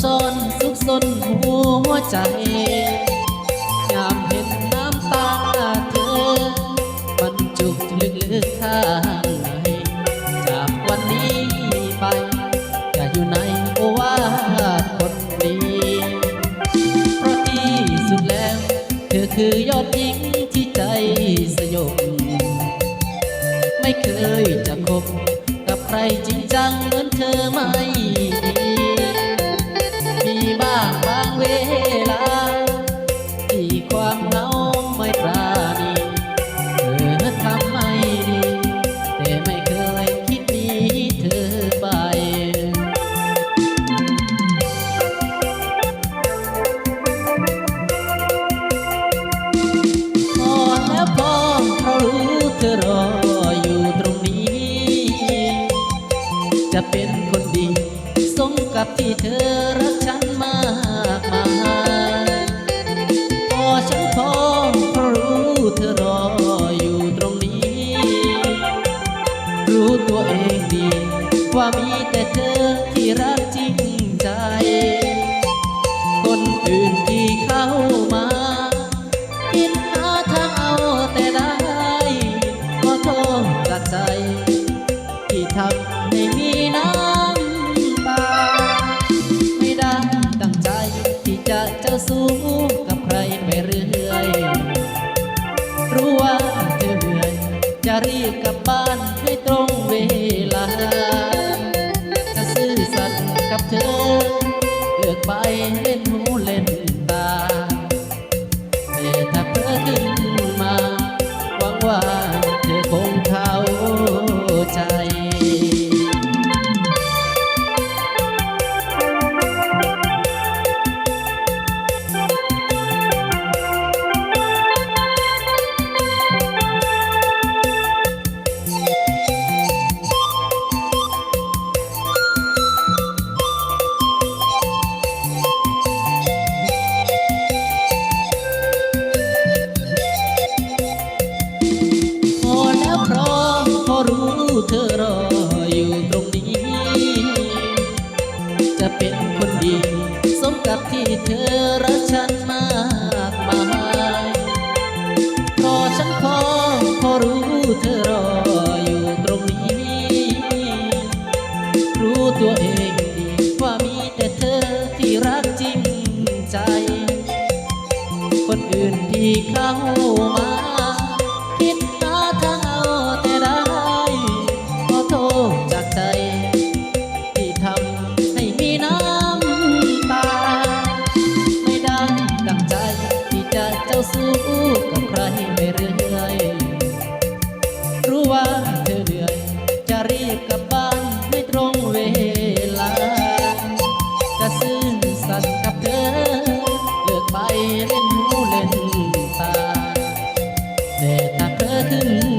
ซ่อนซุกซนหัวใจยามเห็นน้ำตาเธอบรรจุลึกๆข้างในจากวันนี้ไปจะอยู่ในโอวาทคนดีเพราะที่สุดแล้วเธอคือยอดหญิงที่ใจสยบไม่เคยจะคบกับใครจริงจังเหมือนเธอไม่มีบ้างบางเวลาที่ความเหงาไม่ปราณีเธอทำไม่ดีแต่ไม่เคยคิดหนีเธอไปพอแล้วพอเพราะรู้เธอรออยู่ตรงนี้จะเป็นคนดีสมกับที่เธอรักฉันมากมายพอฉันพอเพราะรู้เธอรออยู่ตรงนี้รู้ตัวเองดีว่ามีแต่เธอที่รักจริงใจคนอื่นที่เข้ามาคิดหาทางเอาแต่ได้ขอโทษจากใจที่ทำให้มีน้ำตาไม่ได้ตั้งใจที่จะเจ้าสู้กับใครไปเรื่อยรู้ว่าเธอเหนื่อยจะรีบกลับบ้านให้ตรงเวลาจะซื่อสัตย์กับเธอเลือกไปเล่นหูเล่นตาแต่ถ้าเพ้อขึ้นมาหวังว่าเธอคงเข้าใจพอรู้เธอรออยู่ตรงนี้จะเป็นคนดีสมกับที่เธอรักฉันมากมายเพราะฉันพอรู้เธอรออยู่ตรงนี้รู้ตัวเองดีว่ามีแต่เธอที่รักจริงใจคนอื่นที่เข้ามาคิดหาทางเอาแต่ได้ขอโทษจากใจที่ทำให้มีน้ำตาไม่ได้ดังใจที่จะเจ้าสู้กับใครไปเรื่อยรู้ว่าเธอเหนื่อยจะรีบกลับบ้านไม่ตรงเวลาจะซื่อสัตย์กับเธอเลิกไปเล่นหูเล่นตาแต่ถ้าเธอขึ้น